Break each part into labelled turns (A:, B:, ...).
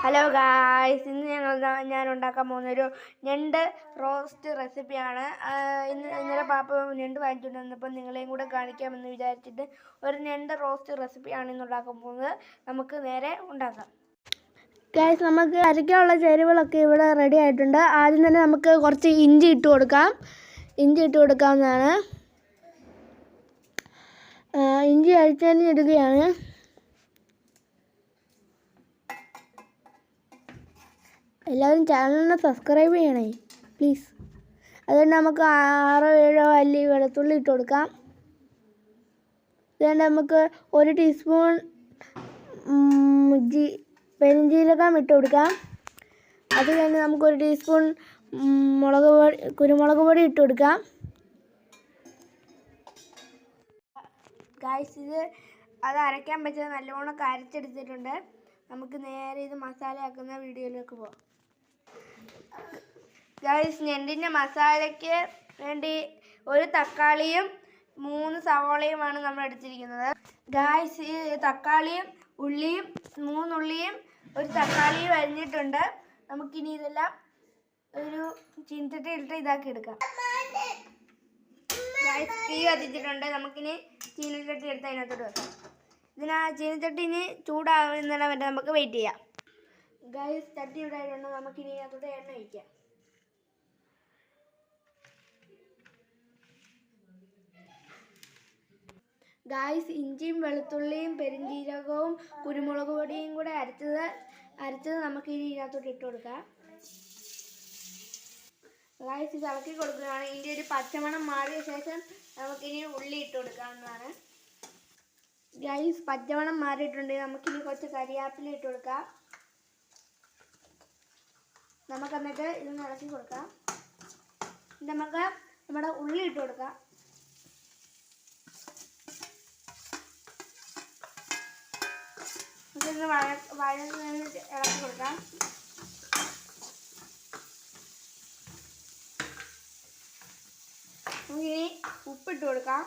A: Hello guys, ഇന്ന് ഞാൻ ഉണ്ടാക്കാൻ പോകുന്നൊരു ഞണ്ട് റോസ്റ്റ് റെസിപ്പിയാണ്. ഇന്നലെ പാപ്പ ഞണ്ട് വാങ്ങിച്ചുകൊണ്ട് വന്നപ്പോൾ നിങ്ങളെയും കൂടെ കാണിക്കാമെന്ന് വിചാരിച്ചിട്ട് ഒരു ഞണ്ട് റോസ്റ്റ് റെസിപ്പിയാണ് ഇന്ന് ഉണ്ടാക്കാൻ പോകുന്നത്. നമുക്ക് നേരെ ഉണ്ടാക്കാം. ഗായ്സ്, നമുക്ക് അരയ്ക്കാനുള്ള ചേരുവകളൊക്കെ ഇവിടെ റെഡി ആയിട്ടുണ്ട്. ആദ്യം തന്നെ നമുക്ക് കുറച്ച് ഇഞ്ചി ഇട്ട് കൊടുക്കാവുന്നതാണ്. ഇഞ്ചി അരിച്ചരിഞ്ഞിടുകയാണ്. എല്ലാവരും ചാനലിനെ സബ്സ്ക്രൈബ് ചെയ്യണേ പ്ലീസ്. അതുകൊണ്ട് നമുക്ക് 6-7 അല്ലി വെളുത്തുള്ളി ഇട്ട് കൊടുക്കാം. അതുകൊണ്ട് നമുക്ക് 1 ടീസ്പൂൺ പെരുംജീരകം ഇട്ട് കൊടുക്കാം. അത് കഴിഞ്ഞ് നമുക്ക് 1 ടീസ്പൂൺ കുരുമുളക് പൊടി ഇട്ട് കൊടുക്കാം. ഗായ്സ്, അത് അരയ്ക്കാൻ പറ്റുന്ന നല്ലോണം അരച്ചെടുത്തിട്ടുണ്ട്. നമുക്ക് നേരെ ഇത് മസാല ആക്കുന്ന വീഡിയോയിലേക്ക് പോകാം. ഗായ്സ്, ഞണ്ടിൻ്റെ മസാലയ്ക്ക് വേണ്ടി 1 തക്കാളിയും 3 സവോളയുമാണ് നമ്മൾ എടുത്തിരിക്കുന്നത്. ഗായ്സ്, തക്കാളിയും ഉള്ളിയും 3 ഉള്ളിയും 1 തക്കാളിയും അരിഞ്ഞിട്ടുണ്ട്. നമുക്കിനി ഇതെല്ലാം ഒരു ചീനച്ചട്ടി ഇട്ട് ഇതാക്കി എടുക്കാം. ഗായ്സ്, തീ കത്തിച്ചിട്ടുണ്ട്. നമുക്കിനി ചീനച്ചട്ടി എടുത്ത് അതിനകത്തോട്ട് വെക്കാം. ചീനച്ചട്ടി ഇനി ചൂടാകുന്നിടം വരെ നമുക്ക് വെയിറ്റ് ചെയ്യാം. ഗായ്സ്, ചട്ടി ഇവിടെ ആയിട്ടുണ്ട്. നമുക്കിനി അതിനകത്തോട്ട് എണ്ണ ഒഴിക്കാം. ഗായ്സ്, ഇഞ്ചിയും വെളുത്തുള്ളിയും പെരുംജീരകവും കുരുമുളക് പൊടിയും കൂടെ അരച്ചത് നമുക്കിനി ഇതിനകത്തോട്ട് ഇട്ട് കൊടുക്കാം. ഗായ്സ്, ഇത് ഇളക്കി കൊടുക്കുകയാണ്. ഇതിൻ്റെ ഒരു പച്ചമണം മാറിയ ശേഷം നമുക്കിനി ഉള്ളി ഇട്ട് കൊടുക്കാവുന്നതാണ്. ഗായ്സ്, പച്ചമണം മാറിയിട്ടുണ്ട്. നമുക്കിനി കുറച്ച് കരിയാപ്പില ഇട്ട് കൊടുക്കാം. നമുക്ക് എന്നിട്ട് ഇതൊന്ന് ഇളക്കി കൊടുക്കാം. നമുക്ക് നമ്മുടെ ഉള്ളി ഇട്ട് കൊടുക്കാം. ഇതൊന്ന് ഇളക്കി കൊടുക്കാം. നമുക്കിനി ഉപ്പിട്ട് കൊടുക്കാം.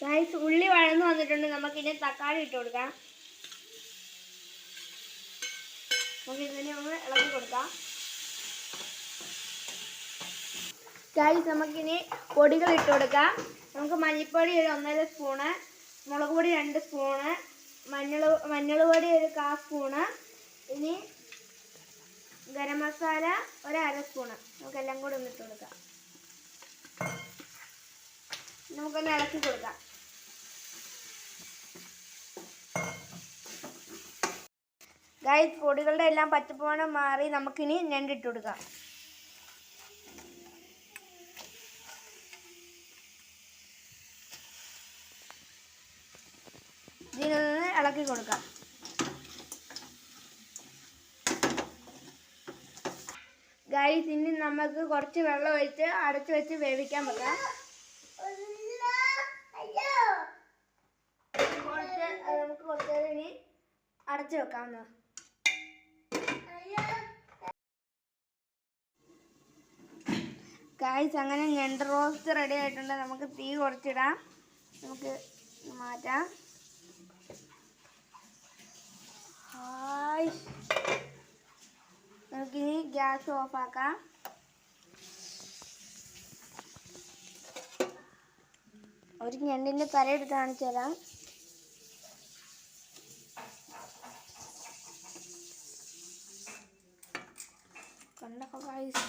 A: ഗായ്സ്, ഉള്ളി വഴന്നു വന്നിട്ടുണ്ട്. നമുക്കിനി തക്കാളി ഇട്ട് കൊടുക്കാം. നമുക്ക് ഇതിനെ ഒന്ന് ഇളക്കി കൊടുക്കാം. ഗായ്സ്, നമുക്കിനി പൊടികൾ ഇട്ട് കൊടുക്കാം. നമുക്ക് മല്ലിപ്പൊടി ഒരു 1.5 സ്പൂണ്, മുളക് പൊടി 2 സ്പൂണ്, മഞ്ഞൾ പൊടി ഒരു 1/4 സ്പൂണ്, ഇനി ഗരം മസാല ഒരു 1/2 സ്പൂണ്. നമുക്കെല്ലാം കൂടി ഒന്ന് ഇട്ട് കൊടുക്കാം. നമുക്കൊന്ന് ഇളക്കി കൊടുക്കാം. ഗായ്സ്, പൊടികളുടെ എല്ലാം പച്ചപ്പണം മാറി നമുക്കിനി ഞണ്ടിട്ട് കൊടുക്കാം. ഇതിനൊന്ന് ഇളക്കി കൊടുക്കാം. ഗായ്സ്, ഇനി നമുക്ക് കുറച്ച് വെള്ളം ഒഴിച്ച് അടച്ചു വെച്ച് വേവിക്കാൻ വെക്കാം. നമുക്ക് കുറച്ച് നേരം ഇനി അടച്ചു വെക്കാവുന്ന. ഗായ്സ്, അങ്ങനെ ഞണ്ട് റോസ്റ്റ് റെഡി ആയിട്ടുണ്ട്. നമുക്ക് തീ കുറച്ചിടാം. നമുക്ക് മാറ്റാം. നമുക്കിനി ഗ്യാസ് ഓഫാക്കാം. ഒരു ഞണ്ടിൻ്റെ തല എടുത്ത് കാണിച്ചു തരാം. കണ്ടോ ഗായ്സ്?